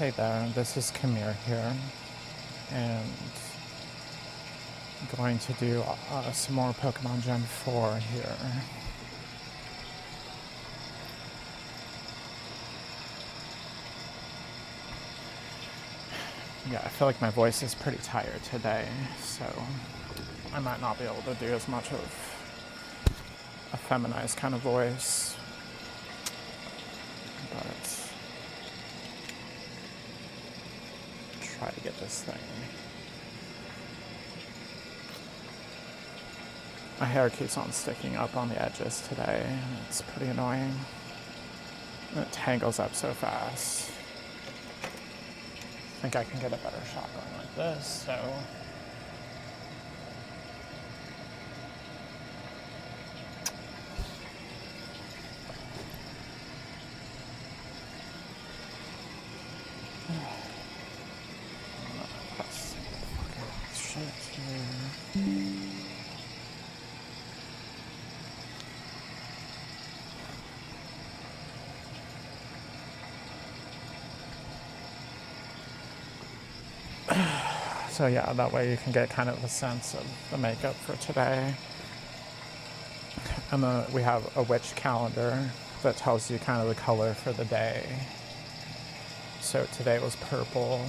Hey there, this is Chemire here, and I'm going to do some more Pokemon Gen 4 here. Yeah, I feel like my voice is pretty tired today, so I might not be able to do as much of a feminized kind of voice, but try to get this thing. My hair keeps on sticking up on the edges today. It's pretty annoying. It tangles up so fast. I think I can get a better shot going like this, so. Press fucking shit here. So yeah, that way you can get kind of a sense of the makeup for today. And we have a witch calendar that tells you kind of the color for the day. So today was purple.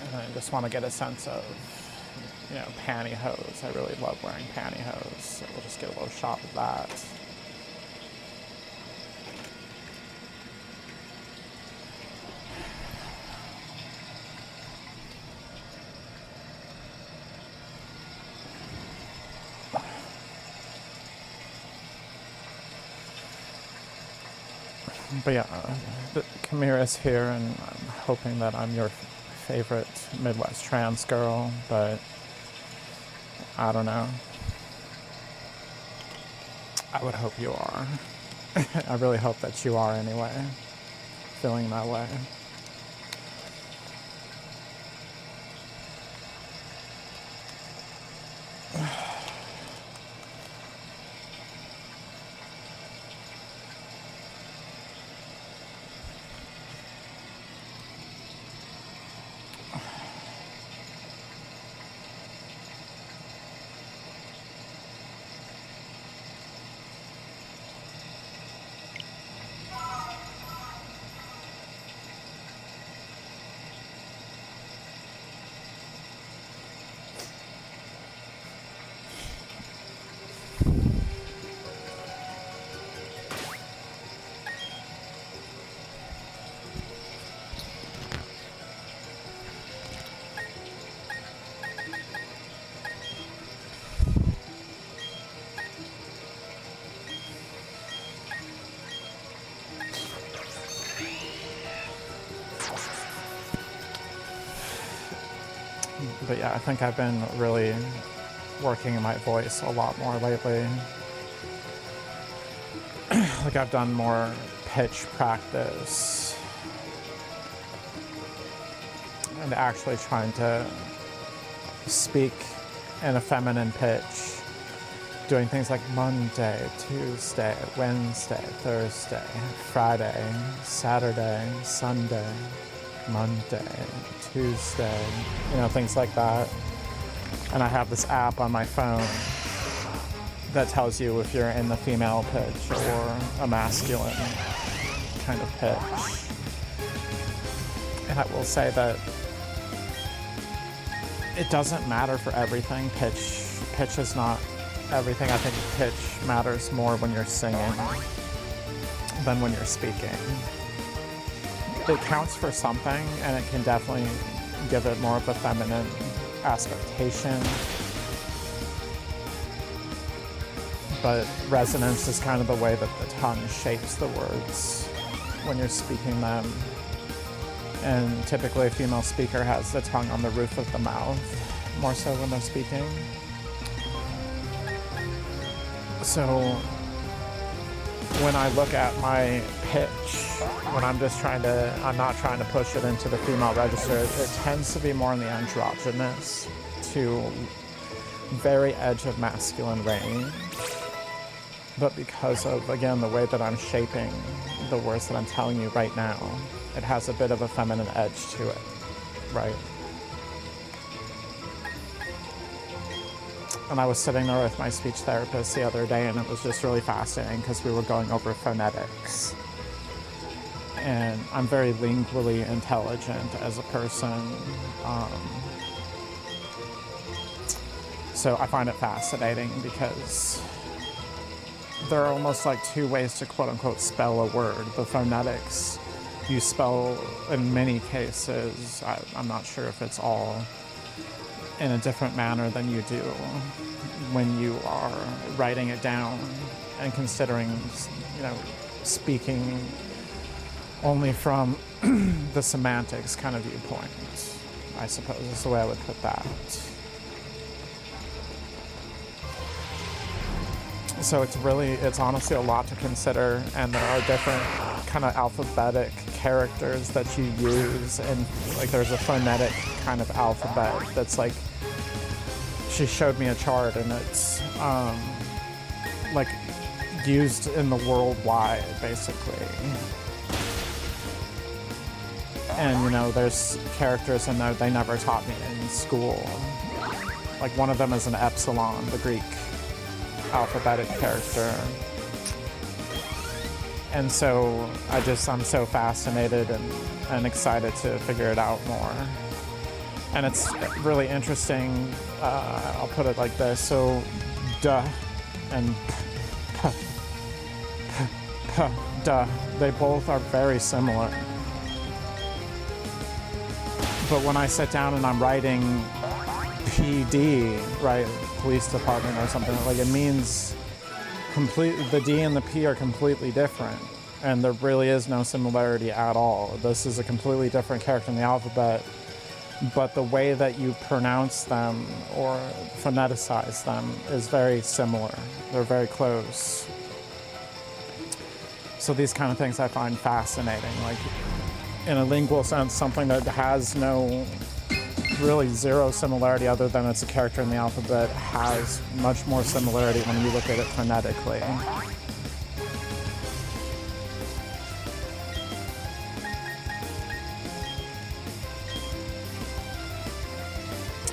And I just want to get a sense of, you know, pantyhose. I really love wearing pantyhose, so we'll just get a little shot of that. But yeah, Chemire is here, and I'm hoping that I'm your favorite Midwest trans girl, but I don't know. I would hope you are. I really hope that you are anyway, feeling that way. But yeah, I think I've been really working my voice a lot more lately. Like I've done more pitch practice and actually trying to speak in a feminine pitch, doing things like Monday, Tuesday, Wednesday, Thursday, Friday, Saturday, Sunday, Monday, Tuesday, you know, things like that. And I have this app on my phone that tells you if you're in the female pitch or a masculine kind of pitch. And I will say that it doesn't matter for everything. Pitch is not everything. I think pitch matters more when you're singing than when you're speaking. It counts for something, and it can definitely give it more of a feminine aspectation. But resonance is kind of the way that the tongue shapes the words when you're speaking them. And typically a female speaker has the tongue on the roof of the mouth, more so when they're speaking. So when I look at my pitch, when I'm not trying to push it into the female register, it tends to be more in the androgynous to very edge of masculine range. but because of, again, the way that I'm shaping the words that I'm telling you right now, it has a bit of a feminine edge to it, right? And I was sitting there with my speech therapist the other day, and it was just really fascinating because we were going over phonetics. And I'm very lingually intelligent as a person. So I find it fascinating because there are almost like two ways to quote unquote spell a word. The phonetics, you spell in many cases, I'm not sure if it's all, in a different manner than you do when you are writing it down and considering, you know, speaking only from the semantics kind of viewpoint, I suppose is the way I would put that. So it's honestly a lot to consider, and there are different kind of alphabetic characters that you use, and like there's a phonetic kind of alphabet that's like, she showed me a chart, and it's like used in the worldwide, basically. And, you know, there's characters in there they never taught me in school. Like one of them is an epsilon, the Greek alphabetic character. And so I'm so fascinated and excited to figure it out more. And it's really interesting, I'll put it like this, so duh and duh, they both are very similar. But when I sit down and I'm writing PD, right, police department or something, like it means the D and the P are completely different. And there really is no similarity at all. This is a completely different character in the alphabet, but the way that you pronounce them or phoneticize them is very similar. They're very close. So these kind of things I find fascinating. Like, in a lingual sense, something that has really zero similarity other than it's a character in the alphabet has much more similarity when you look at it phonetically.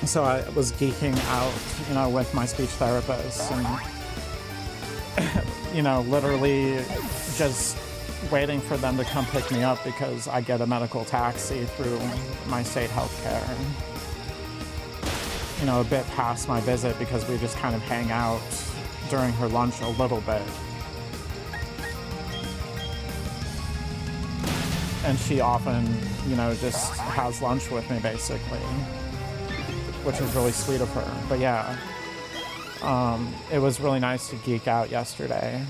So I was geeking out, you know, with my speech therapist and, you know, literally just waiting for them to come pick me up because I get a medical taxi through my state health care. You know, a bit past my visit because we just kind of hang out during her lunch a little bit. And she often, you know, just has lunch with me basically, which is really sweet of her. But yeah, it was really nice to geek out yesterday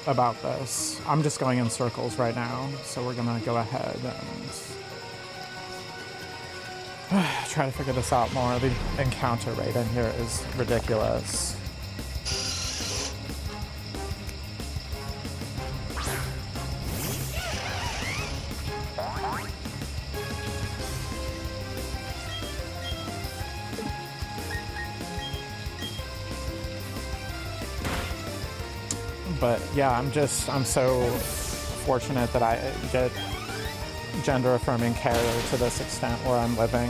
about this. I'm just going in circles right now, so we're gonna go ahead and try to figure this out more. The encounter rate in here is ridiculous. But yeah, I'm so fortunate that I get gender-affirming care to this extent where I'm living.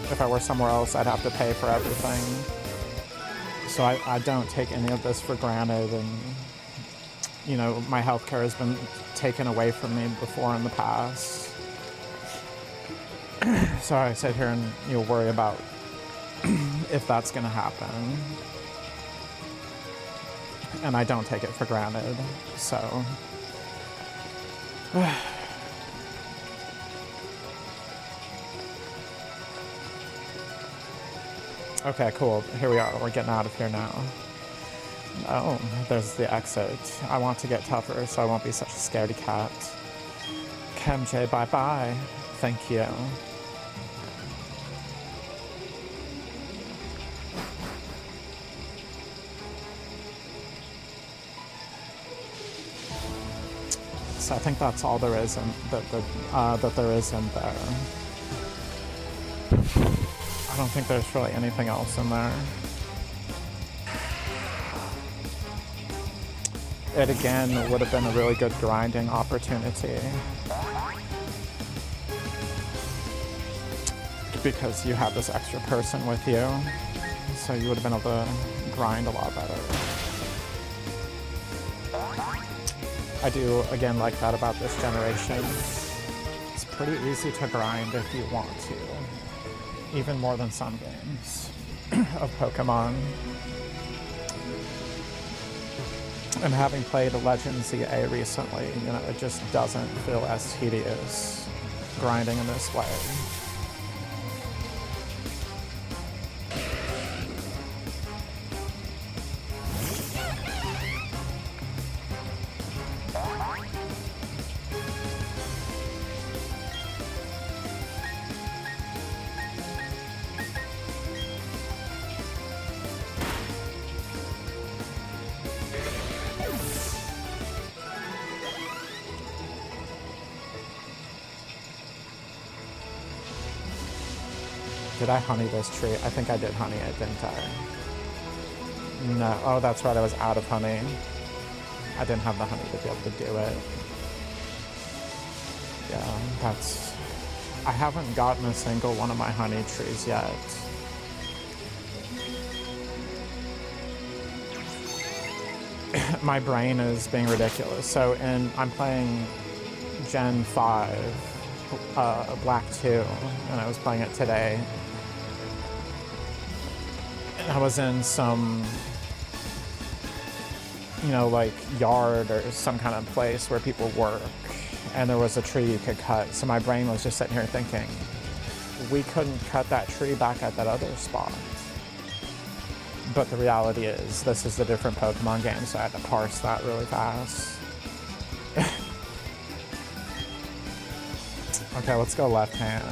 If I were somewhere else, I'd have to pay for everything. So I don't take any of this for granted, and, you know, my healthcare has been taken away from me before in the past. So I sit here and, you know, worry about if that's gonna happen. And I don't take it for granted, so. Okay, cool, here we are, we're getting out of here now. Oh, there's the exit. I want to get tougher so I won't be such a scaredy cat. Chemire, bye-bye. Thank you. So I think that's all there is that there is in there. I don't think there's really anything else in there. it again would have been a really good grinding opportunity. Because you have this extra person with you, so you would have been able to grind a lot better. I do, again, like that about this generation. It's pretty easy to grind if you want to, even more than some games of Pokemon. And having played Legends EA recently, you know, it just doesn't feel as tedious grinding in this way. Did I honey this tree? I think I did honey it, didn't I? No. Oh, that's right. I was out of honey. I didn't have the honey to be able to do it. Yeah, that's... I haven't gotten a single one of my honey trees yet. My brain is being ridiculous. So I'm playing Gen 5, Black 2, and I was playing it today. I was in some, you know, like yard or some kind of place where people work, and there was a tree you could cut. So my brain was just sitting here thinking, we couldn't cut that tree back at that other spot. But the reality is, this is a different Pokemon game, so I had to parse that really fast. Okay, let's go left hand.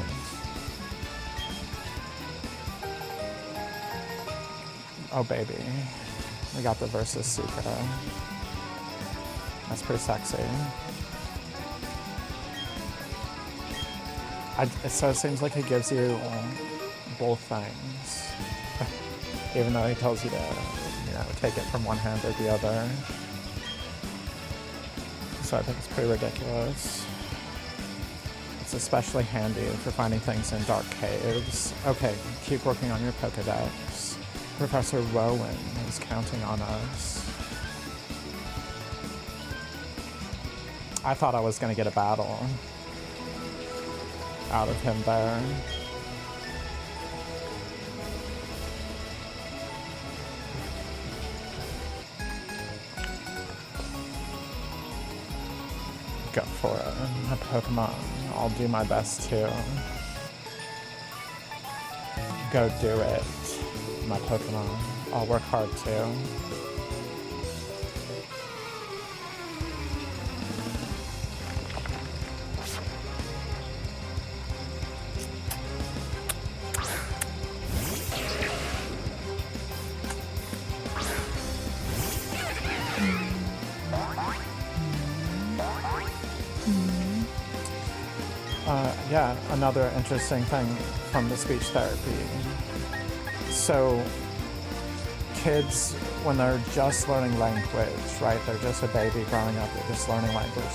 Oh baby, we got the versus Sucra. That's pretty sexy. So it seems like he gives you both things, even though he tells you to, you know, take it from one hand or the other. So I think it's pretty ridiculous. It's especially handy for finding things in dark caves. Okay, keep working on your Pokedex. Professor Rowan is counting on us. I thought I was going to get a battle out of him there. Go for it, my Pokemon. I'll do my best to go do it. My Pokemon. I'll work hard too. Yeah, another interesting thing from the speech therapy. So, kids, when they're just learning language, right? They're just a baby growing up, they're just learning language.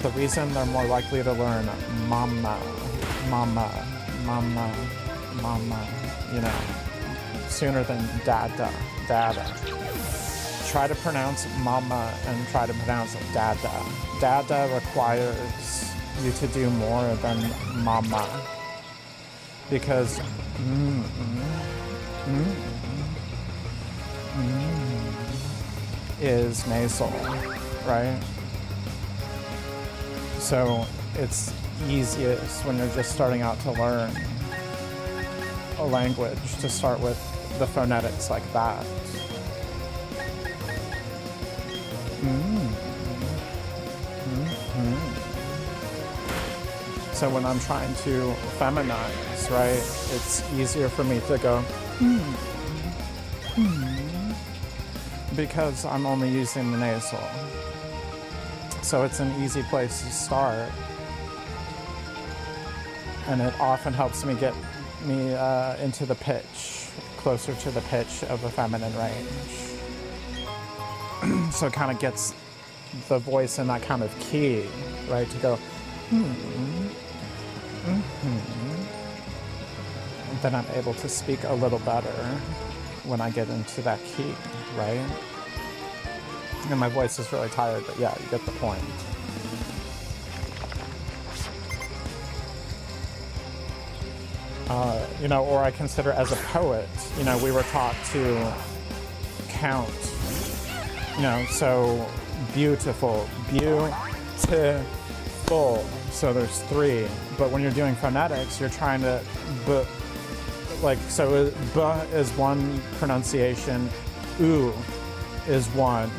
The reason they're more likely to learn mama, mama, mama, mama, you know, sooner than dada, dada. Try to pronounce mama and try to pronounce dada. Dada requires you to do more than mama. Because is nasal, right? So it's easiest when you're just starting out to learn a language to start with the phonetics like that. So when I'm trying to feminize, right, it's easier for me to go, because I'm only using the nasal. So it's an easy place to start. And it often helps me get me into the pitch, closer to the pitch of a feminine range. So it kind of gets the voice in that kind of key, right? To go, and then I'm able to speak a little better when I get into that key, right? And my voice is really tired, but yeah, you get the point. You know, or I consider as a poet, you know, we were taught to count, you know, so beautiful, beautiful. So there's 3, but when you're doing phonetics, you're trying to, like, so b is one pronunciation, u is 1,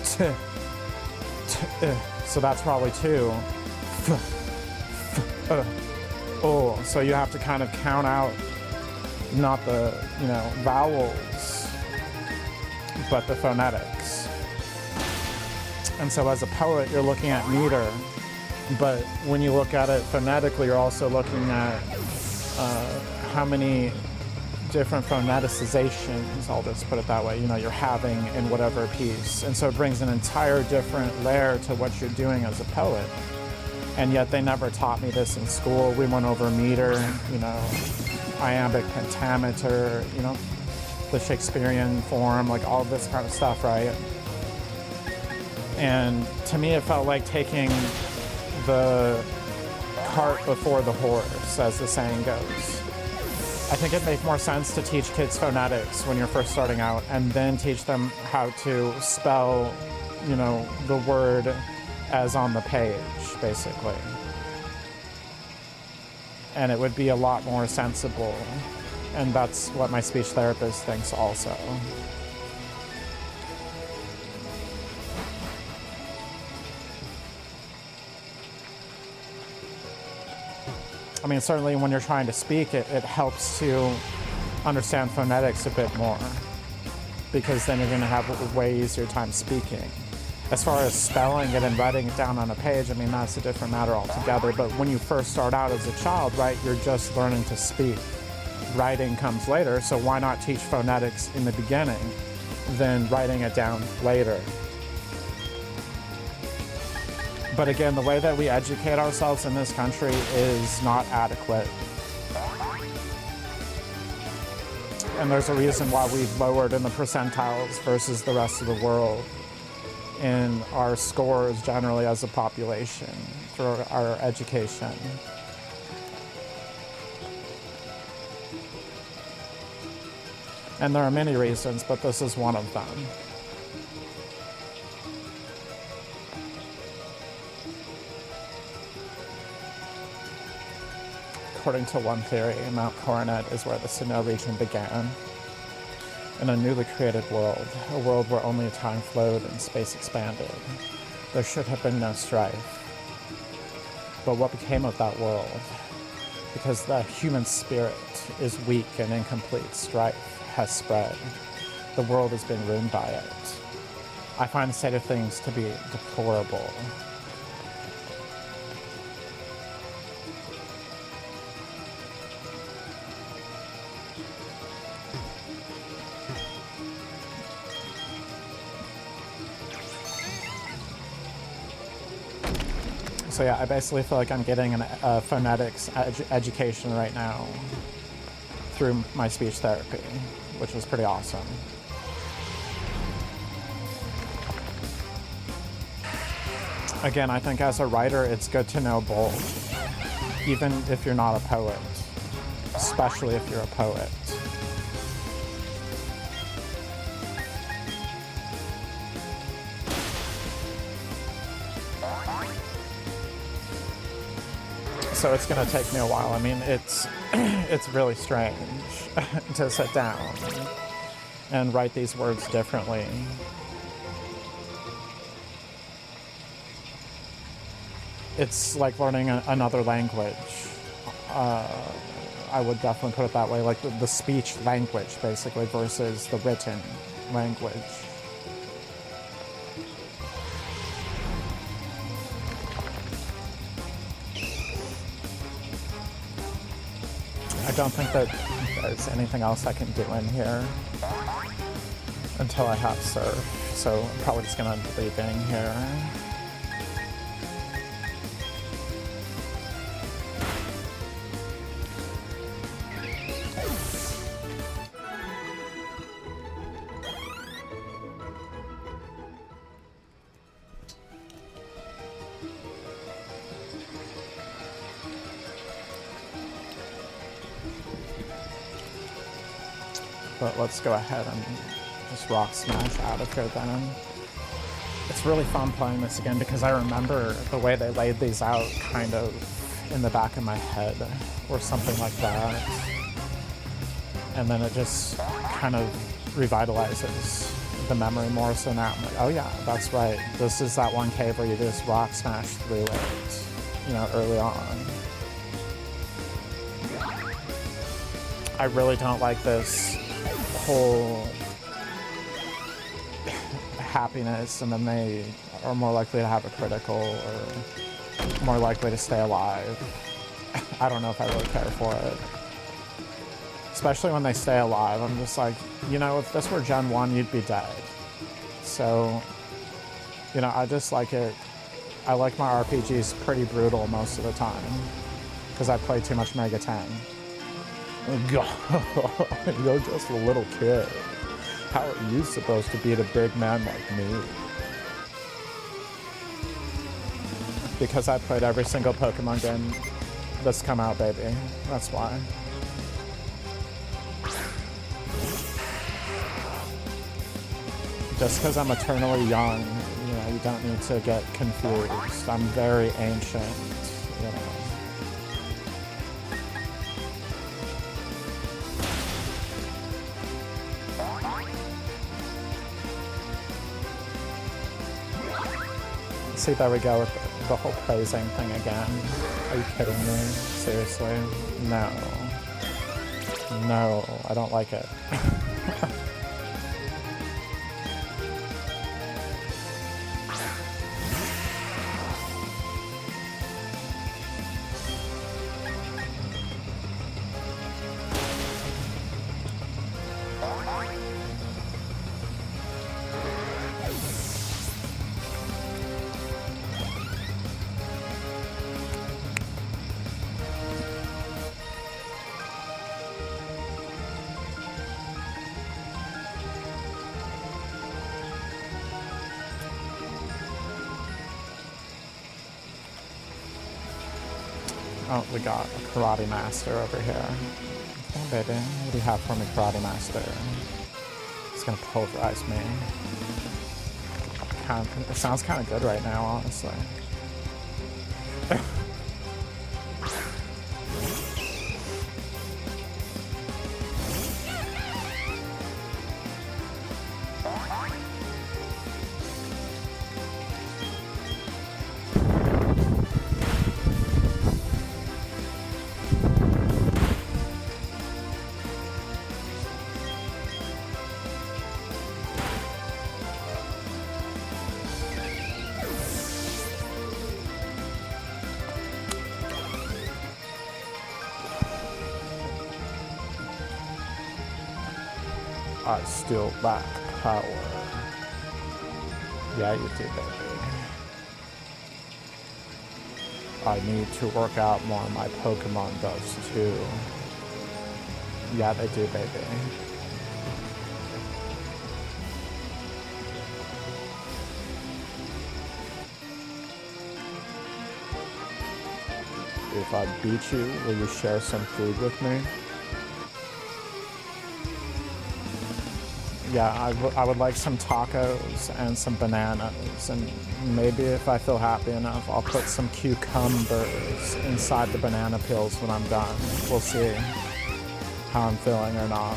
t, so that's probably 2, oh, so you have to kind of count out not the, you know, vowels, but the phonetics. And so as a poet, you're looking at meter, but when you look at it phonetically, you're also looking at how many different phoneticizations, I'll just put it that way, you know, you're having in whatever piece. And so it brings an entire different layer to what you're doing as a poet. And yet they never taught me this in school. We went over meter, you know, iambic pentameter, you know, the Shakespearean form, like all of this kind of stuff, right? And to me, it felt like taking the cart before the horse, as the saying goes. I think it'd make more sense to teach kids phonetics when you're first starting out and then teach them how to spell, you know, the word as on the page, basically. And it would be a lot more sensible. And that's what my speech therapist thinks also. I mean, certainly when you're trying to speak, it helps to understand phonetics a bit more, because then you're going to have a way easier time speaking. As far as spelling it and writing it down on a page, I mean, that's a different matter altogether. But when you first start out as a child, right, you're just learning to speak. Writing comes later, so why not teach phonetics in the beginning, then writing it down later? But again, the way that we educate ourselves in this country is not adequate. And there's a reason why we've lowered in the percentiles versus the rest of the world in our scores generally as a population through our education. And there are many reasons, but this is one of them. According to one theory, Mount Coronet is where the Sino region began. In a newly created world, a world where only time flowed and space expanded, there should have been no strife. But what became of that world? Because the human spirit is weak and incomplete, strife has spread. The world has been ruined by it. I find the state of things to be deplorable. So yeah, I basically feel like I'm getting a phonetics education right now through my speech therapy, which is pretty awesome. Again, I think as a writer, it's good to know both, even if you're not a poet, especially if you're a poet. So it's going to take me a while. I mean, it's really strange to sit down and write these words differently. It's like learning another language. I would definitely put it that way, like the speech language, basically, versus the written language. I don't think that there's anything else I can do in here until I have surf. so I'm probably just gonna end up leaving here. But let's go ahead and just rock smash out of here then. It's really fun playing this again because I remember the way they laid these out kind of in the back of my head or something like that. And then it just kind of revitalizes the memory more, so now I'm like, oh yeah, that's right. This is that one cave where you just rock smash through it, you know, early on. I really don't like this whole happiness, and then they are more likely to have a critical or more likely to stay alive. I don't know if I really care for it. Especially when they stay alive, I'm just like, you know, if this were Gen 1, you'd be dead. So, you know, I just like it. I like my RPGs pretty brutal most of the time because I play too much Mega 10. God, you're just a little kid. How are you supposed to beat a big man like me? Because I played every single Pokemon game that's come out, baby. That's why. Just because I'm eternally young, you know, you don't need to get confused. I'm very ancient, you know. See, there we go with the whole praising thing again. Are you kidding me? Seriously? No. No, I don't like it. Oh, we got a Karate Master over here. Oh, baby. What do you have for me, Karate Master? It's gonna pulverize me. It sounds kind of good right now, honestly. I still lack power. Yeah, you do, baby. I need to work out more. My Pokemon does too. Yeah, they do, baby. If I beat you, will you share some food with me? Yeah, I would like some tacos and some bananas, and maybe if I feel happy enough, I'll put some cucumbers inside the banana peels when I'm done. We'll see how I'm feeling or not.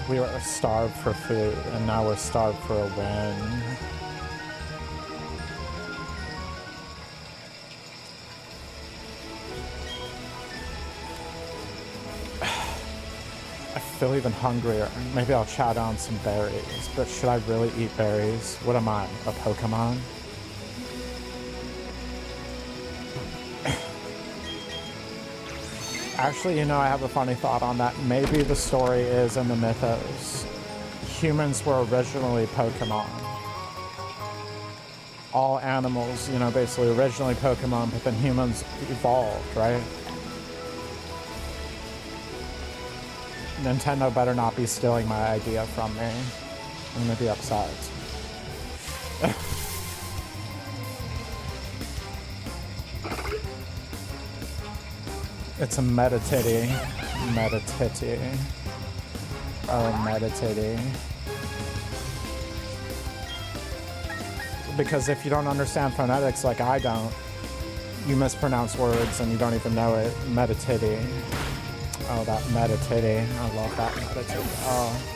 We were starved for food, and now we're starved for a win. I feel even hungrier. Maybe I'll chow down some berries, but should I really eat berries? What am I, a Pokemon? Actually, you know, I have a funny thought on that. Maybe the story is in the mythos. Humans were originally Pokemon. All animals, you know, basically originally Pokemon, but then humans evolved, right? Nintendo better not be stealing my idea from me. I'm gonna be upset. It's a Metatitty. Metatitty. Oh, Metatitty. Because if you don't understand phonetics like I don't, you mispronounce words and you don't even know it. Metatitty. Oh, that Metatitty. I love that Metatitty. Oh.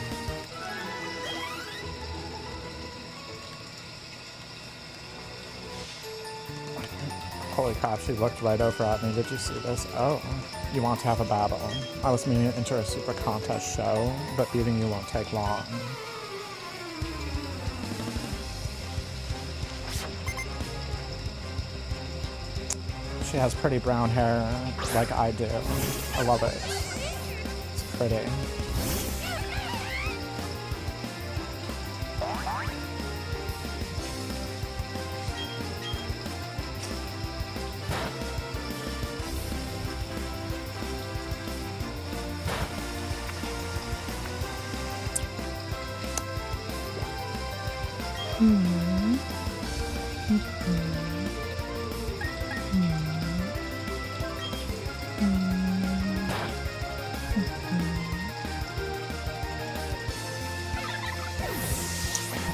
Holy crap, she looked right over at me. Did you see this? Oh, you want to have a battle. I was meaning to enter a super contest show, but beating you won't take long. She has pretty brown hair like I do. I love it. It's pretty.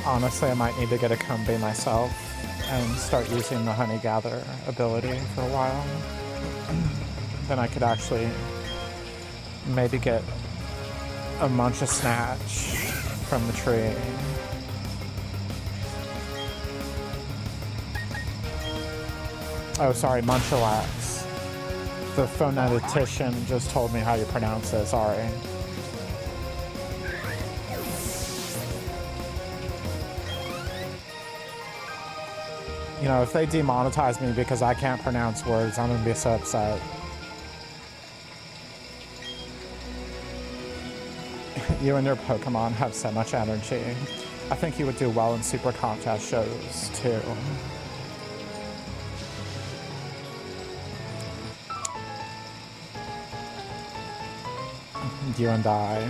Honestly, I might need to get a Combi myself and start using the Honey Gather ability for a while. Then I could actually maybe get a Munch a Snatch from the tree. Oh, sorry, Munchlax. The phonetician just told me how you pronounce it, sorry. You know, if they demonetize me because I can't pronounce words, I'm gonna be so upset. You and your Pokemon have so much energy. I think you would do well in super contest shows, too. You and I,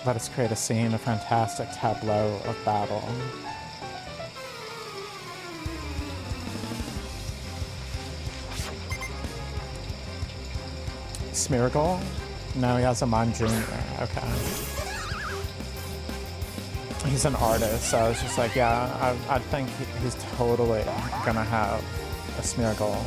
let us create a scene, a fantastic tableau of battle. Smeargle? No, he has a Mon Junior. Okay. He's an artist, so I was just like, yeah, I think he's totally gonna have a Smeargle.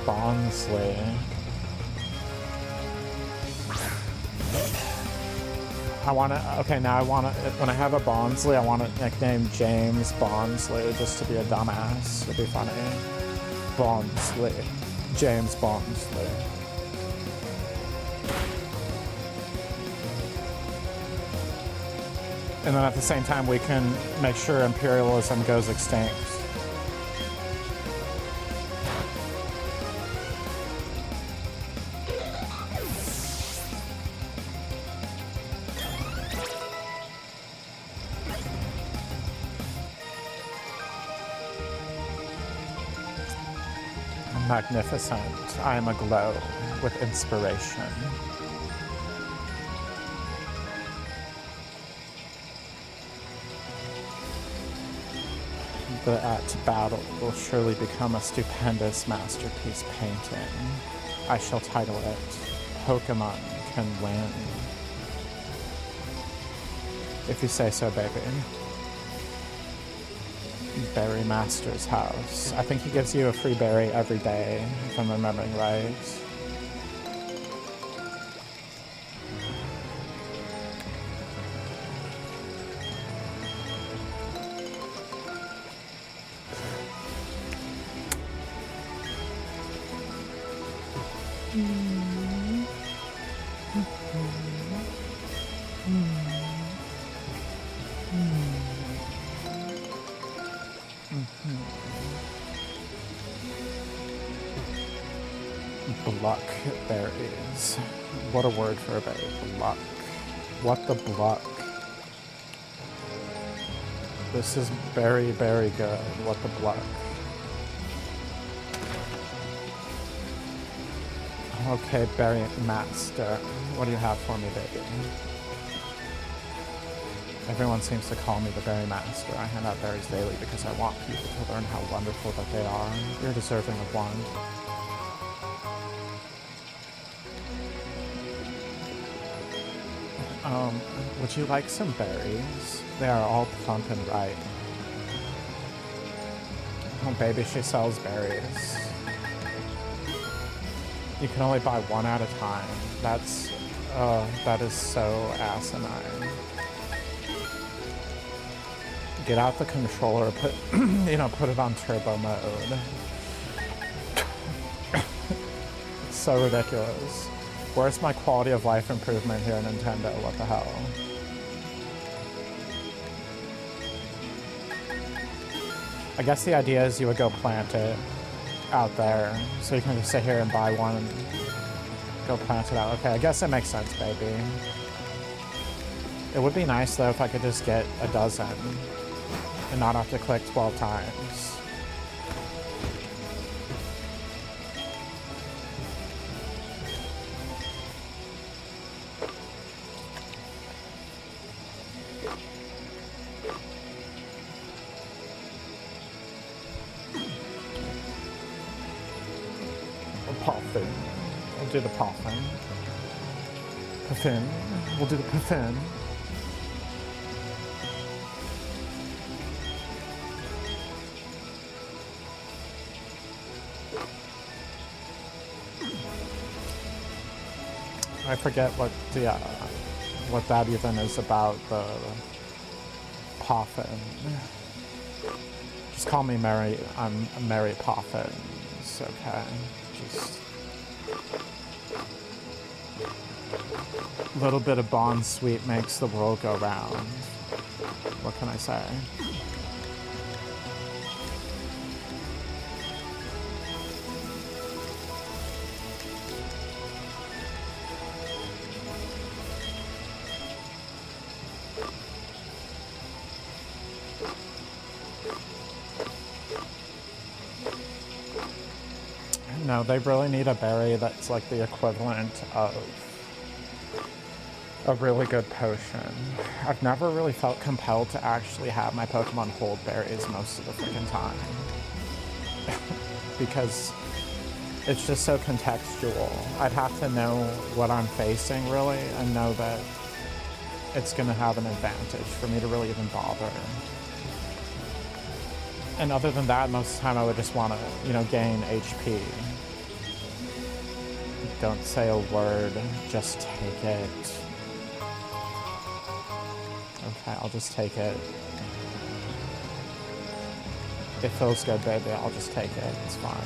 Bonsley. I want to, okay, now I want to, when I have a Bonsley, I want to nickname James Bonsley just to be a dumbass. It'd be funny. Bonsley. James Bonsley. And then at the same time, we can make sure imperialism goes extinct. Magnificent. I am aglow with inspiration. The at battle will surely become a stupendous masterpiece painting. I shall title it Pokemon Can Win. If you say so, baby. Berry Master's house. I think he gives you a free berry every day, if I'm remembering right. Blackberries. What a word for a berry. Bluck. What the bluck? This is very, very good. What the bluck? Okay, Berry Master. What do you have for me, baby? Everyone seems to call me the Berry Master. I hand out berries daily because I want people to learn how wonderful that they are. You're deserving of one. Would you like some berries? They are all plump and ripe. Oh, baby, she sells berries. You can only buy one at a time. That is so asinine. Get out the controller, put it on turbo mode. It's so ridiculous. Where's my quality of life improvement here, Nintendo? What the hell? I guess the idea is you would go plant it out there, so you can just sit here and buy one and go plant it out. Okay, I guess it makes sense, baby. It would be nice, though, if I could just get a dozen and not have to click 12 times. Puffin. We'll do the puffin. Puffin. We'll do the puffin. I forget what that even is about, the puffin. Just call me Mary. I'm Mary Poppins, okay? Just a little bit of bond sweet makes the world go round. What can I say? No, they really need a berry that's like the equivalent of a really good potion. I've never really felt compelled to actually have my Pokemon hold berries most of the freaking time. Because it's just so contextual. I'd have to know what I'm facing, really, and know that it's going to have an advantage for me to really even bother. And other than that, most of the time I would just want to, gain HP. Don't say a word, just take it. Okay, I'll just take it. It feels good, baby. I'll just take it. It's fine.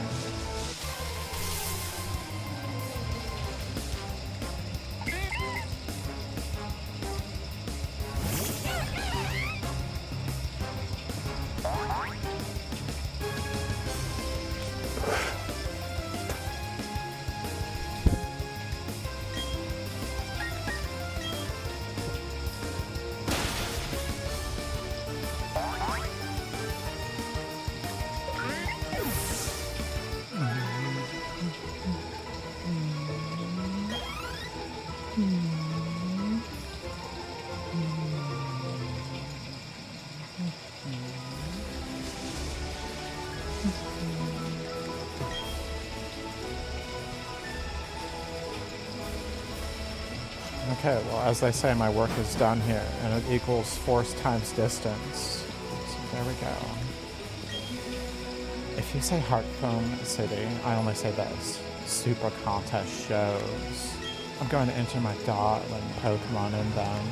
Okay, well, as they say, my work is done here, and it equals force times distance. So there we go. If you say Hearthome City, I only say this. Super contest shows. I'm going to enter my darling Pokemon in them.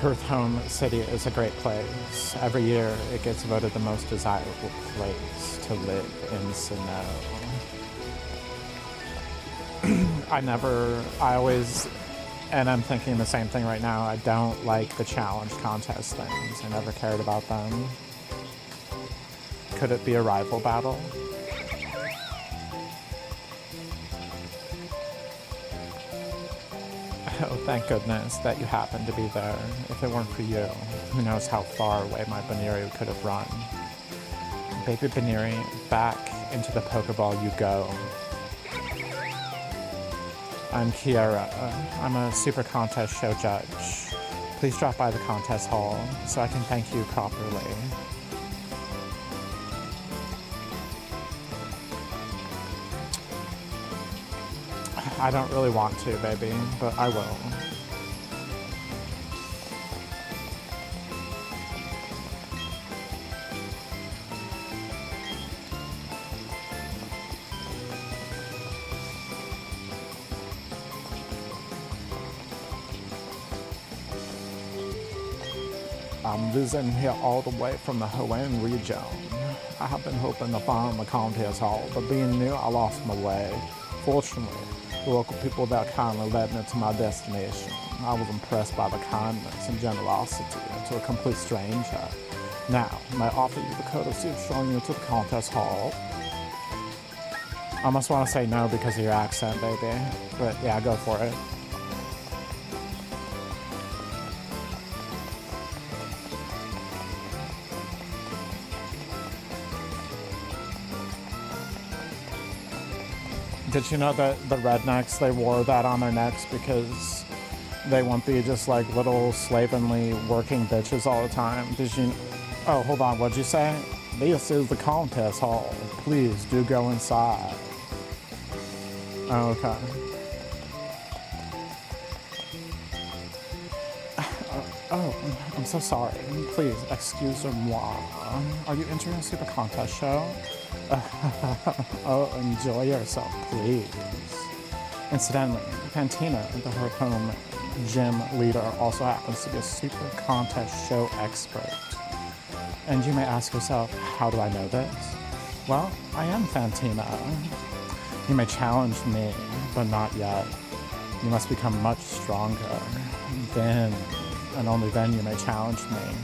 Hearthome City is a great place. Every year it gets voted the most desirable place to live in Sinnoh. I always, and I'm thinking the same thing right now, I don't like the challenge contest things. I never cared about them. Could it be a rival battle? Oh, thank goodness that you happened to be there. If it weren't for you, who knows how far away my Baniri could have run. Baby Baniri, back into the Pokeball you go. I'm Kiara. I'm a super contest show judge. Please drop by the contest hall so I can thank you properly. I don't really want to, baby, but I will. I'm visiting here all the way from the Hoenn region. I have been hoping to find the contest hall, but being new, I lost my way. Fortunately, the local people there kindly led me to my destination. I was impressed by the kindness and generosity to a complete stranger. Now, may I offer you the courtesy of showing you to the contest hall? I almost want to say no because of your accent, baby. But yeah, go for it. Did you know that the rednecks, they wore that on their necks because they won't be just like little slavenly working bitches all the time? Did you... Oh, hold on, what'd you say? This is the contest hall. Please do go inside. Oh, okay. Oh, I'm so sorry. Please, excuse-moi. Are you entering a super contest show? Oh, enjoy yourself, please. Incidentally, Fantina, the Hearthome gym leader, also happens to be a super contest show expert. And you may ask yourself, how do I know this? Well, I am Fantina. You may challenge me, but not yet. You must become much stronger. Then, and only then, you may challenge me.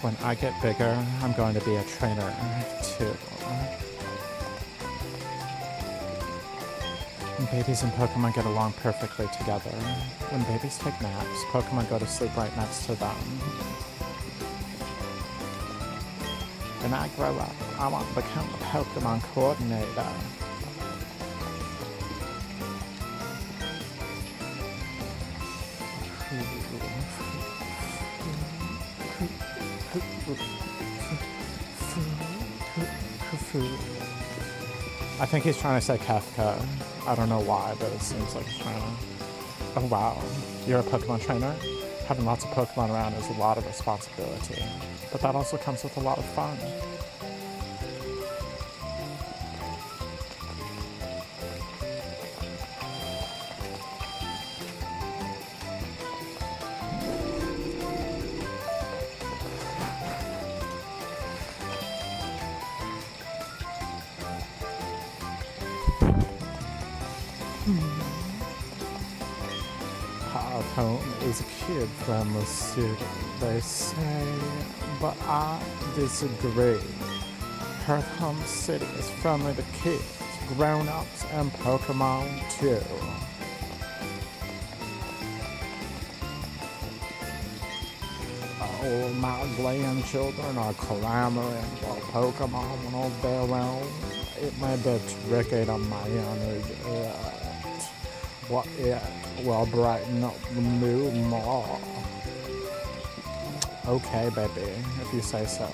When I get bigger, I'm going to be a trainer, too. Babies and Pokemon get along perfectly together. When babies take naps, Pokemon go to sleep right next to them. When I grow up, I want to become a Pokemon coordinator. I think he's trying to say Kafka. I don't know why, but it seems like he's trying to... Oh wow, you're a Pokemon trainer? Having lots of Pokemon around is a lot of responsibility, but that also comes with a lot of fun. Hearthome is a kid-friendly city, they say, but I disagree. Hearthome City is friendly to kids, grown-ups and Pokemon too. All my grandchildren are clamoring for Pokemon all day round. It may be tricky to manage it, but it will brighten up the mood more. Okay, baby, if you say so.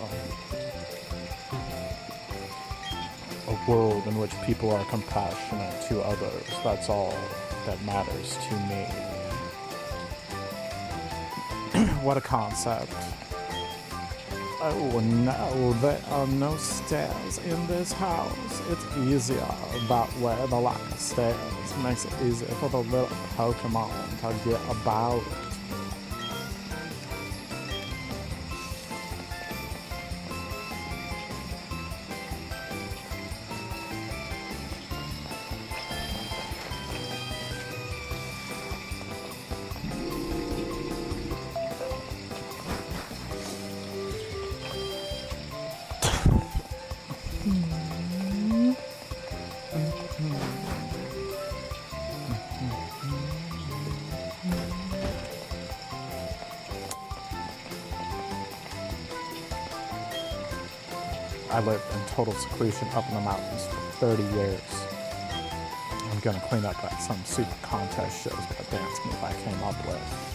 A world in which people are compassionate to others, that's all that matters to me. What a concept. Oh no, there are no stairs in this house. It's easier that way. The lack of stairs makes it easier for the little Pokemon to get about. I lived in total seclusion up in the mountains for 30 years. I'm gonna clean up like some super contest shows with a dance move I came up with.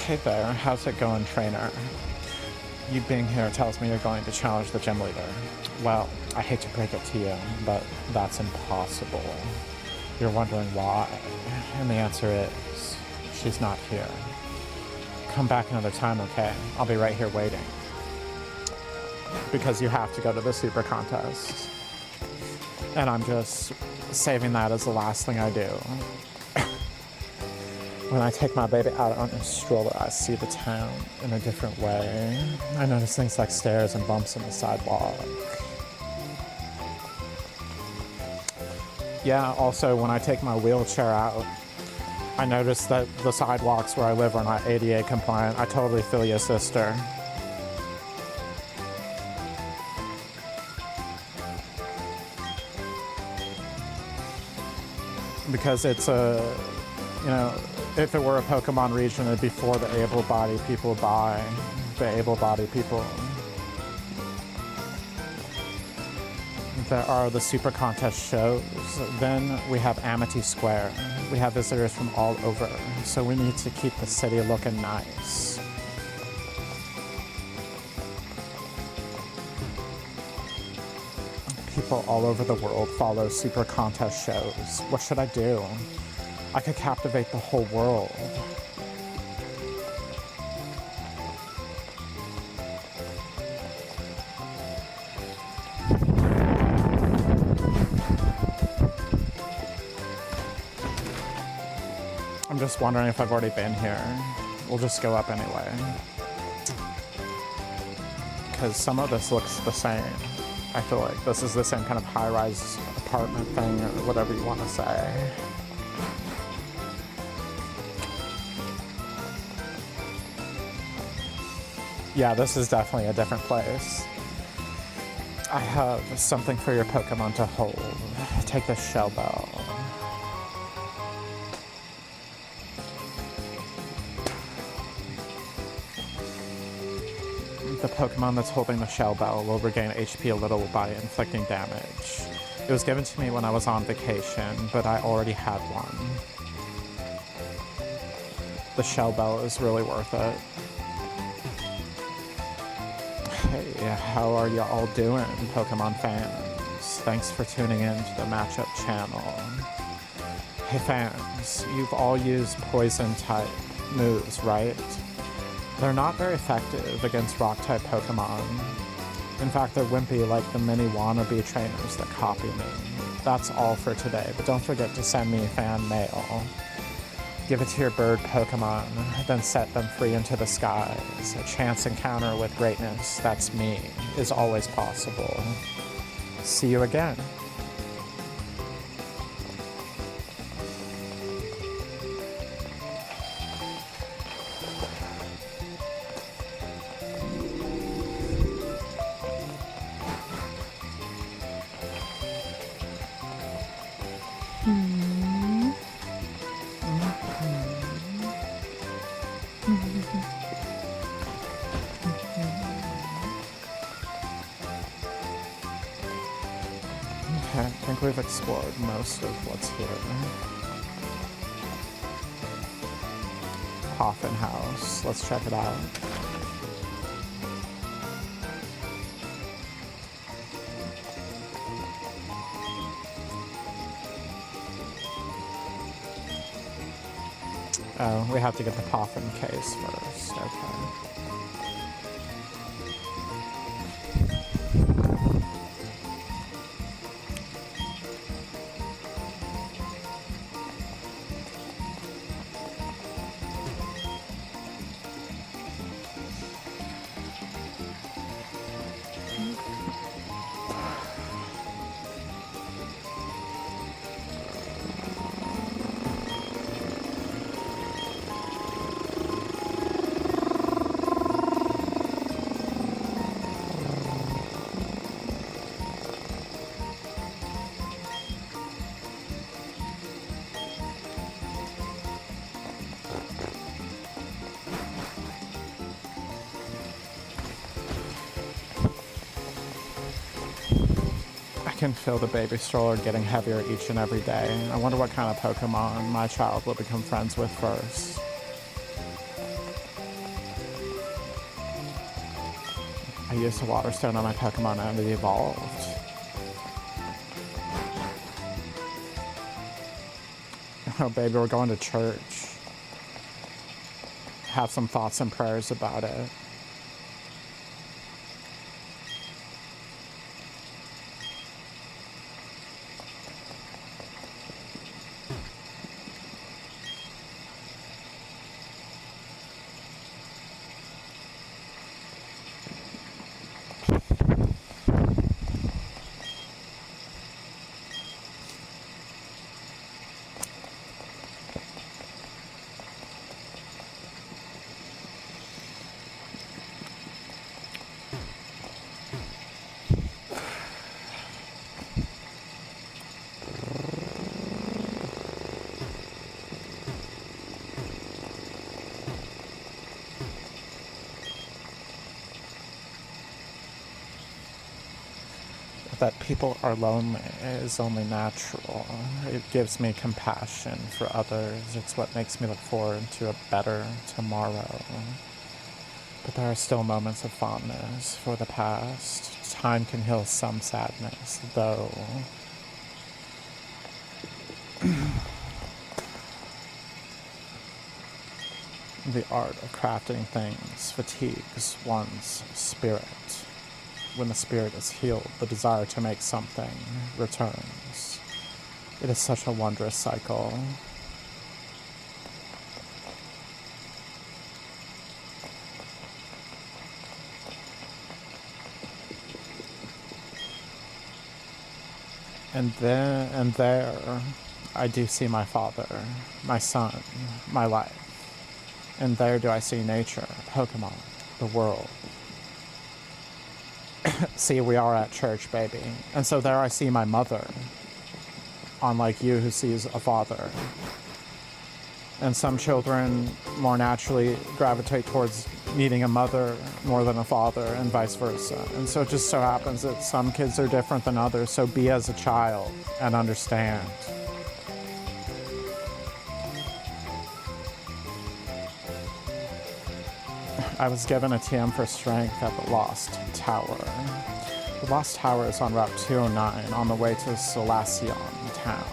Hey there, how's it going, trainer? You being here tells me you're going to challenge the gym leader. Well, I hate to break it to you, but that's impossible. You're wondering why, and the answer is, she's not here. Come back another time, okay? I'll be right here waiting. Because you have to go to the super contest. And I'm just saving that as the last thing I do. When I take my baby out on a stroller, I see the town in a different way. I notice things like stairs and bumps in the sidewalk. Yeah, also when I take my wheelchair out, I notice that the sidewalks where I live are not ADA compliant. I totally feel you, sister. Because it's a, you know, if it were a Pokemon region, it'd be for the able-bodied people by the able-bodied people. There are the super contest shows. Then we have Amity Square. We have visitors from all over, so we need to keep the city looking nice. People all over the world follow super contest shows. What should I do? I could captivate the whole world. I'm just wondering if I've already been here. We'll just go up anyway. Because some of this looks the same. I feel like this is the same kind of high-rise apartment thing, or whatever you want to say. Yeah, this is definitely a different place. I have something for your Pokemon to hold. Take this shell bell. The Pokemon that's holding the shell bell will regain HP a little by inflicting damage. It was given to me when I was on vacation, but I already had one. The shell bell is really worth it. Hey, how are you all doing, Pokemon fans? Thanks for tuning in to the Matchup channel. Hey fans, you've all used poison-type moves, right? They're not very effective against rock-type Pokemon. In fact, they're wimpy like the many wannabe trainers that copy me. That's all for today, but don't forget to send me fan mail. Give it to your bird Pokemon, then set them free into the skies. A chance encounter with greatness, that's me, is always possible. See you again. Okay, I think we've explored most of what's here. Coffin House, let's check it out. Oh, we have to get the coffin case first, okay. I can feel the baby stroller getting heavier each and every day. I wonder what kind of Pokemon my child will become friends with first. I used a Water Stone on my Pokemon and it evolved. Oh baby, we're going to church. Have some thoughts and prayers about it. That people are lonely is only natural. It gives me compassion for others. It's what makes me look forward to a better tomorrow. But there are still moments of fondness for the past. Time can heal some sadness, though. The art of crafting things fatigues one's spirit. When the spirit is healed, the desire to make something returns. It is such a wondrous cycle. And there, I do see my father, my son, my life. And there do I see nature, Pokemon, the world. See, we are at church, baby. And so there I see my mother, unlike you who sees a father. And some children more naturally gravitate towards needing a mother more than a father, and vice versa. And so it just so happens that some kids are different than others, so be as a child and understand. I was given a TM for strength at the Lost Tower. The Lost Tower is on Route 209 on the way to Solaceon Town.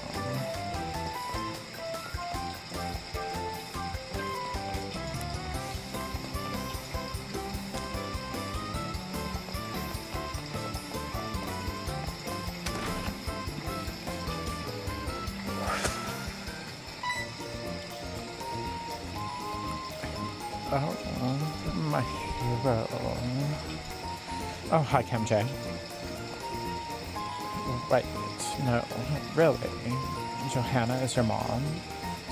Oh, my hero. Oh, hi, Chemire. Wait, no, really? Johanna is your mom?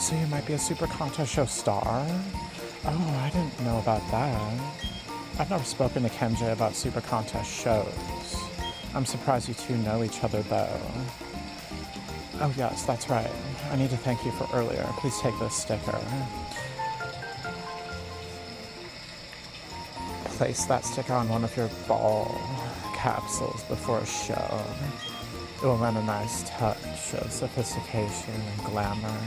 So you might be a Super Contest Show star? Oh, I didn't know about that. I've never spoken to Chemire about Super Contest shows. I'm surprised you two know each other, though. Oh, yes, that's right. I need to thank you for earlier. Please take this sticker. Place that sticker on one of your ball capsules before a show. It will lend a nice touch of sophistication and glamour.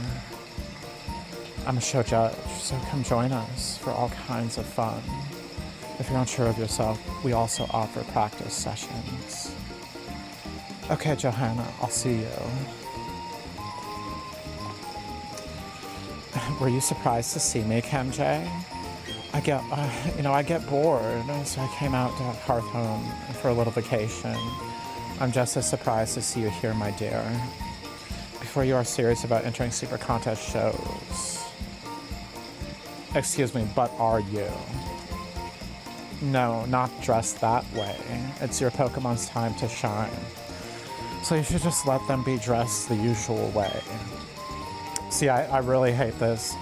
I'm a show judge, so come join us for all kinds of fun. If you're unsure of yourself, we also offer practice sessions. Okay, Johanna, I'll see you. Were you surprised to see me, Chemire? I get bored, so I came out to Hearthome for a little vacation. I'm just as surprised to see you here, my dear. Before you are serious about entering Super Contest shows. Excuse me, but are you? No, not dressed that way. It's your Pokemon's time to shine. So you should just let them be dressed the usual way. See, I really hate this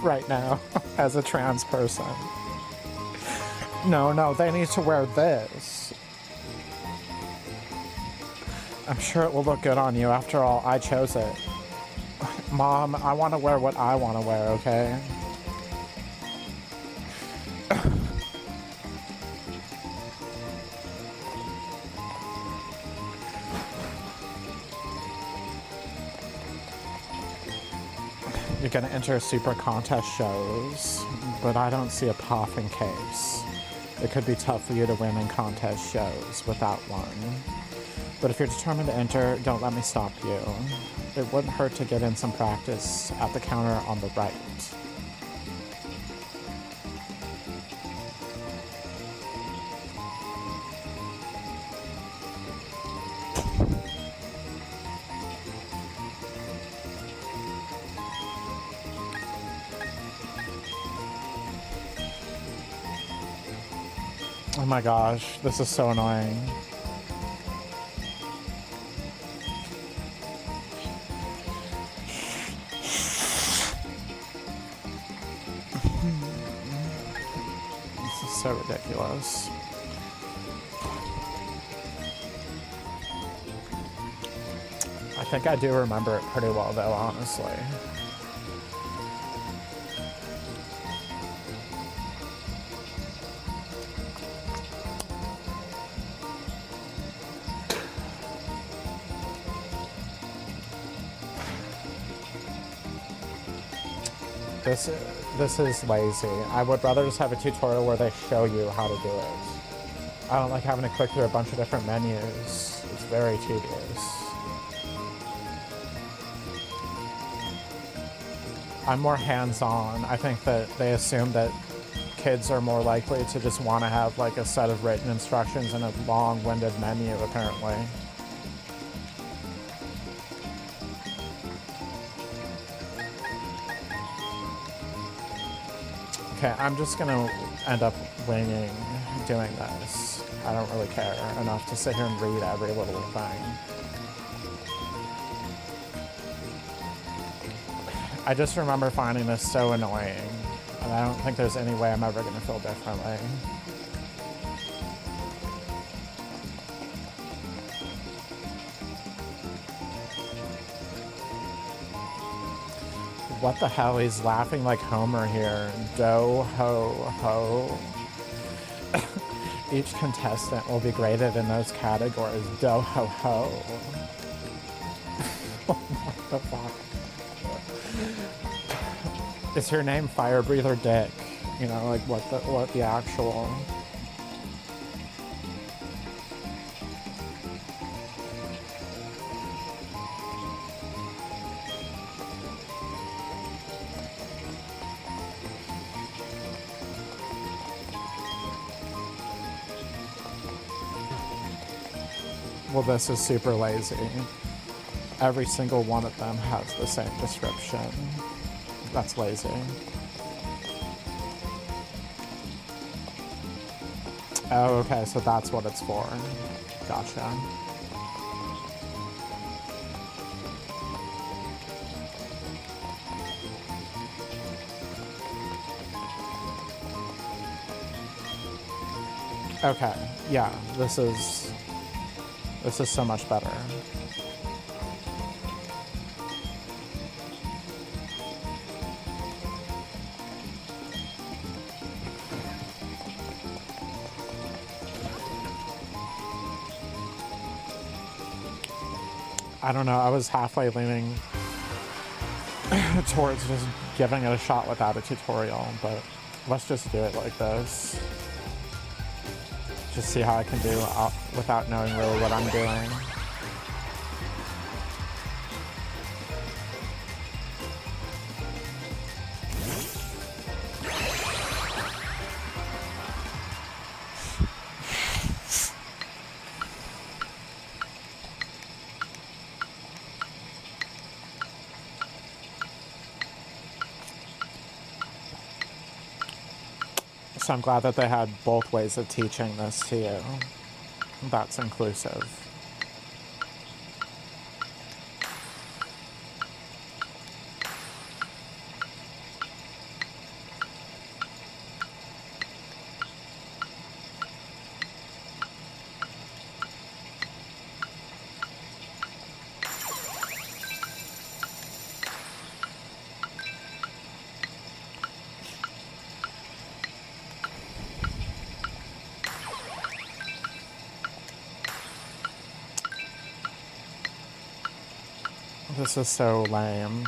right now as a trans person. No, they need to wear this. I'm sure it will look good on you. After all, I chose it. Mom, I want to wear what I want to wear, okay? You're gonna enter Super Contest shows, but I don't see a Poffin case. It could be tough for you to win in contest shows without one. But if you're determined to enter, don't let me stop you. It wouldn't hurt to get in some practice at the counter on the right. Oh my gosh, this is so annoying. This is so ridiculous. I think I do remember it pretty well though, honestly. This is lazy. I would rather just have a tutorial where they show you how to do it. I don't like having to click through a bunch of different menus. It's very tedious. I'm more hands-on. I think that they assume that kids are more likely to just want to have like a set of written instructions and a long-winded menu, apparently. Okay, I'm just gonna end up winging doing this. I don't really care enough to sit here and read every little thing. I just remember finding this so annoying, and I don't think there's any way I'm ever gonna feel differently. What the hell? He's laughing like Homer here. Do ho ho. Each contestant will be graded in those categories. Do ho ho. What the fuck? Is your name Fire Breather Dick? You know, like what the actual... Well, this is super lazy. Every single one of them has the same description. That's lazy. Oh, okay, so that's what it's for. Gotcha. Okay, yeah, this is so much better. I don't know, I was halfway leaning towards just giving it a shot without a tutorial, but let's just do it like this. Just see how I can do without knowing really what I'm doing. So I'm glad that they had both ways of teaching this to you. That's inclusive. This is so lame.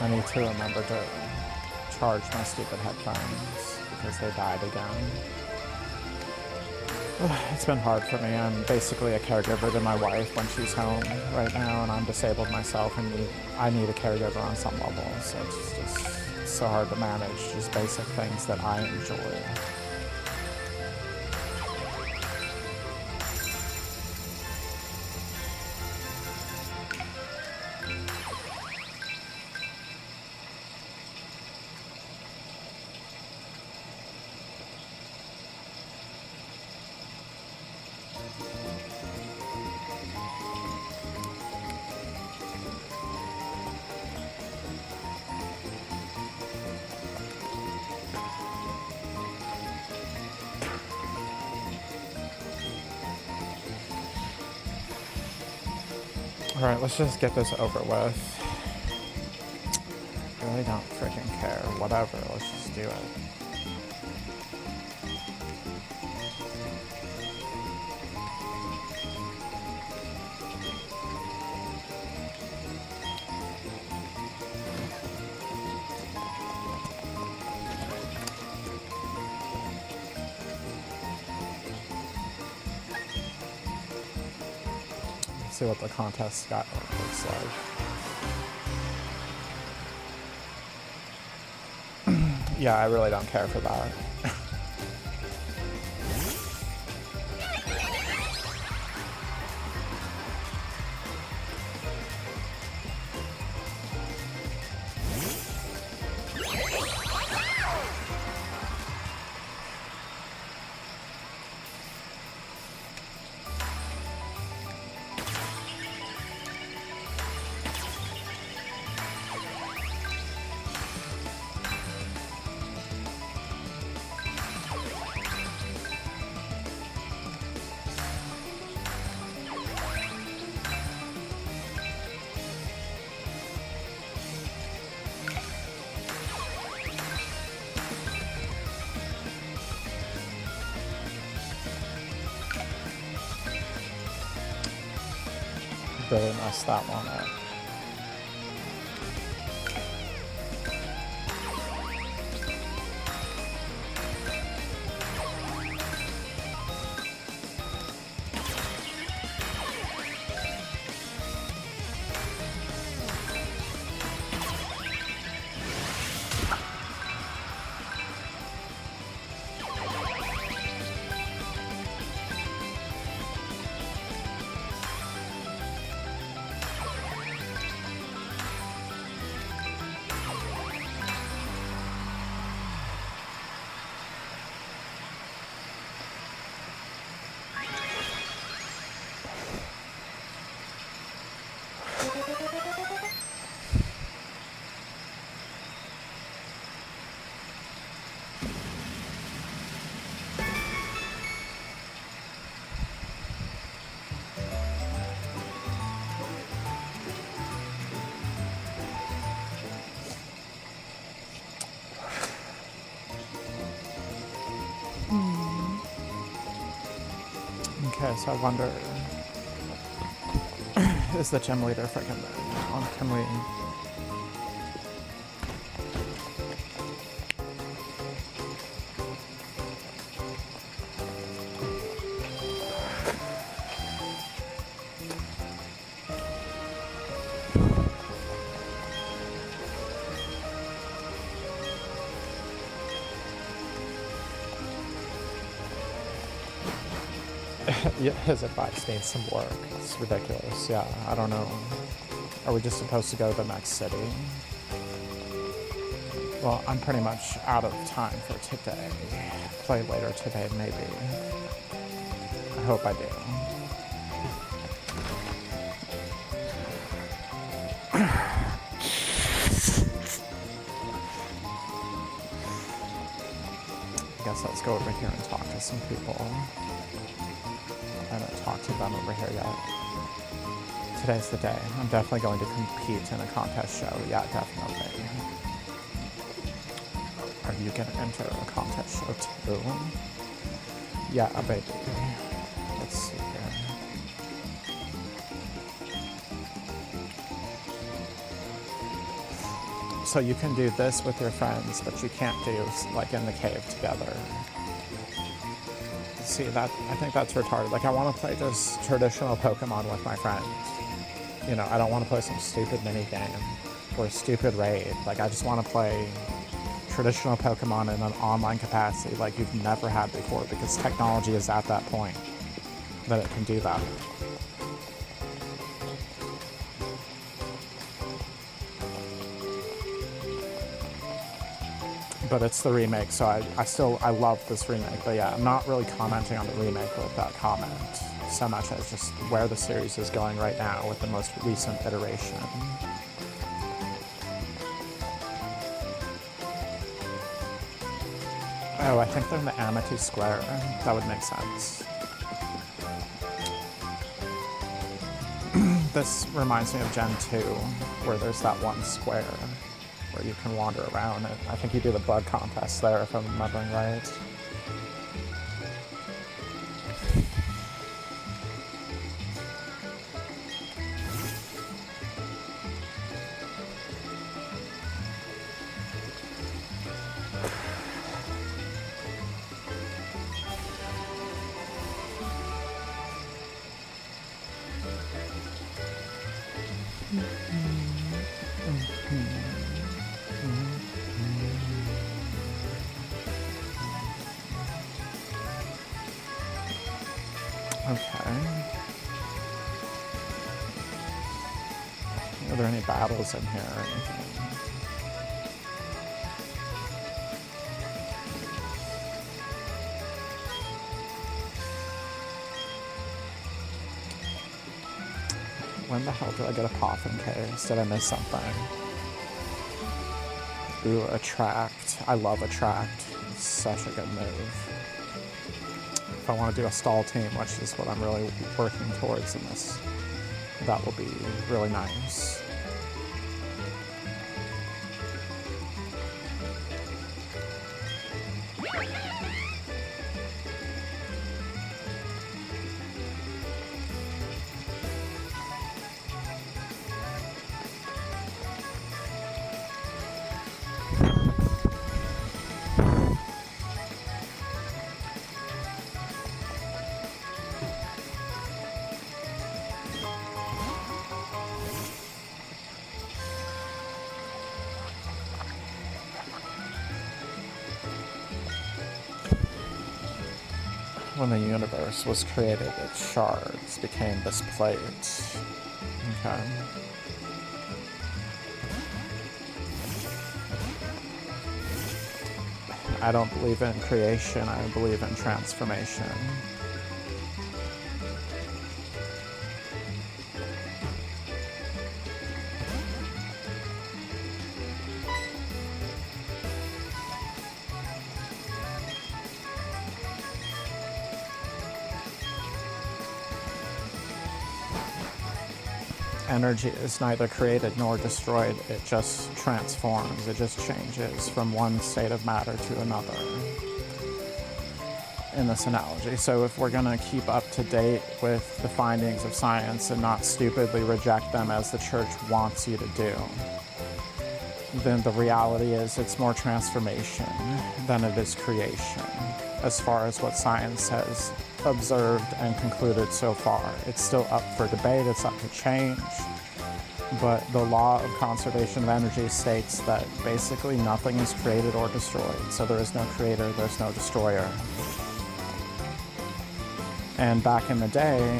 I need to remember to charge my stupid headphones because they died again. It's been hard for me. I'm basically a caregiver to my wife when she's home right now, and I'm disabled myself, and I need a caregiver on some level. So it's just so hard to manage just basic things that I enjoy. Alright, let's just get this over with. I really don't freaking care. Whatever, let's just do it. Let's see what the contest got looks like. Yeah, I really don't care for that. Really messed that one up. Okay, so I wonder, is the gym leader freaking there? Can we? Yeah, his advice needs some work. It's ridiculous. Yeah, I don't know. Are we just supposed to go to the next city? Well, I'm pretty much out of time for today. Play later today, maybe. I hope I do. I guess let's go over here and talk to some people. I haven't talked to them over here yet. Today's the day. I'm definitely going to compete in a contest show. Yeah, definitely. Are you going to enter a contest show too? Yeah, baby. Let's see here. So you can do this with your friends, but you can't do like in the cave together. See that? I think that's retarded. Like, I want to play just traditional Pokemon with my friends. You know, I don't want to play some stupid mini game or a stupid raid. Like, I just want to play traditional Pokemon in an online capacity like you've never had before, because technology is at that point that it can do that. But it's the remake, so I love this remake. But yeah, I'm not really commenting on the remake with that comment so much as just where the series is going right now with the most recent iteration. Oh, I think they're in the Amity Square. That would make sense. The This reminds me of Gen 2, where there's that one square where you can wander around. And I think you do the bug contest there, if I'm remembering right. Okay. Are there any battles in here or anything? When the hell did I get a Poffin case? Did I miss something? Ooh, attract. I love attract. It's such a good move. If I want to do a stall team, which is what I'm really working towards in this, that will be really nice. When the universe was created, its shards became this plate. Okay. I don't believe in creation, I believe in transformation. Energy is neither created nor destroyed, it just transforms, it just changes from one state of matter to another in this analogy. So if we're going to keep up to date with the findings of science and not stupidly reject them as the church wants you to do, then the reality is it's more transformation than it is creation, as far as what science has observed and concluded so far. It's still up for debate, it's up to change, but the law of conservation of energy states that basically nothing is created or destroyed. So there is no creator, there's no destroyer. And back in the day,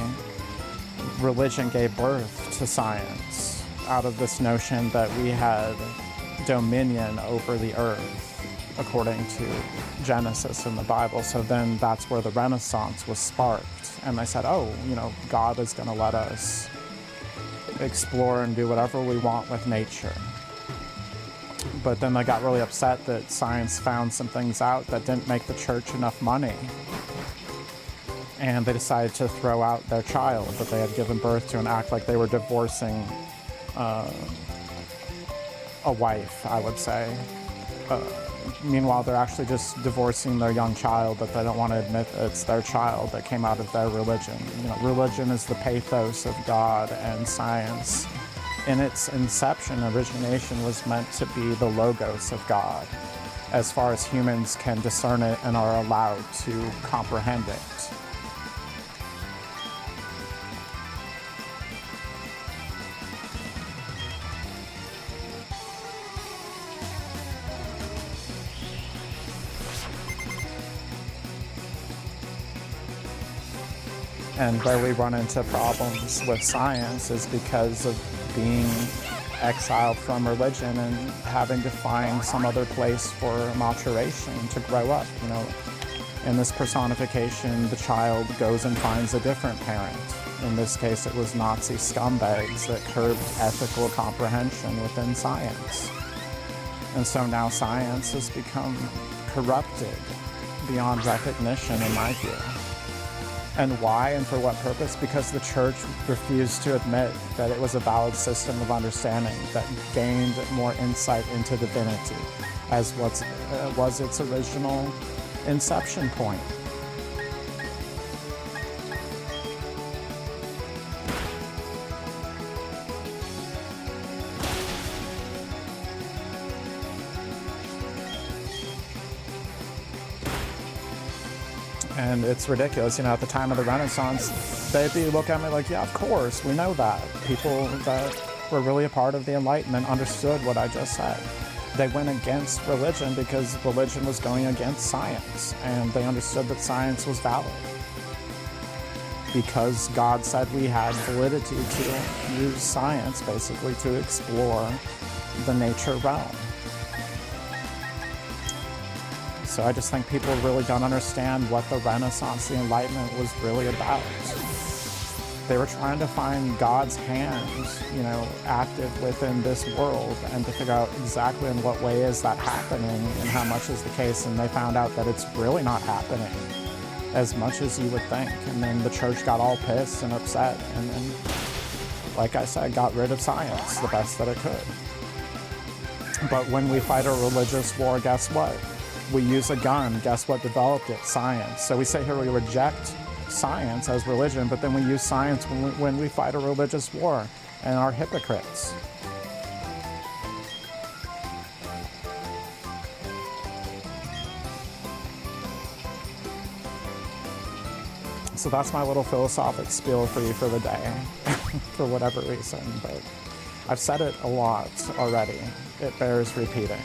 religion gave birth to science out of this notion that we had dominion over the earth, according to Genesis in the Bible. So then that's where the Renaissance was sparked. And they said, oh, you know, God is going to let us explore and do whatever we want with nature. But then they got really upset that science found some things out that didn't make the church enough money. And they decided to throw out their child that they had given birth to and act like they were divorcing a wife, I would say. Meanwhile, they're actually just divorcing their young child that they don't want to admit that it's their child that came out of their religion. You know, religion is the pathos of God, and science, in its inception, origination, was meant to be the logos of God, as far as humans can discern it and are allowed to comprehend it. And where we run into problems with science is because of being exiled from religion and having to find some other place for maturation to grow up. You know, in this personification, the child goes and finds a different parent. In this case, it was Nazi scumbags that curbed ethical comprehension within science. And so now science has become corrupted beyond recognition, in my view. And why and for what purpose? Because the church refused to admit that it was a valid system of understanding that gained more insight into divinity, as what was its original inception point. And it's ridiculous, at the time of the Renaissance, they'd be looking at me like, yeah, of course, we know that. People that were really a part of the Enlightenment understood what I just said. They went against religion because religion was going against science, and they understood that science was valid. Because God said we had validity to use science, basically, to explore the nature realm. So I just think people really don't understand what the Renaissance, the Enlightenment was really about. They were trying to find God's hand, active within this world, and to figure out exactly in what way is that happening and how much is the case. And they found out that it's really not happening as much as you would think. And then the church got all pissed and upset and like I said, got rid of science the best that it could. But when we fight a religious war, guess what? We use a gun. Guess what developed it? Science. So we say here we reject science as religion, but then we use science when we fight a religious war and are hypocrites. So that's my little philosophic spiel for you for the day, for whatever reason. But I've said it a lot already. It bears repeating.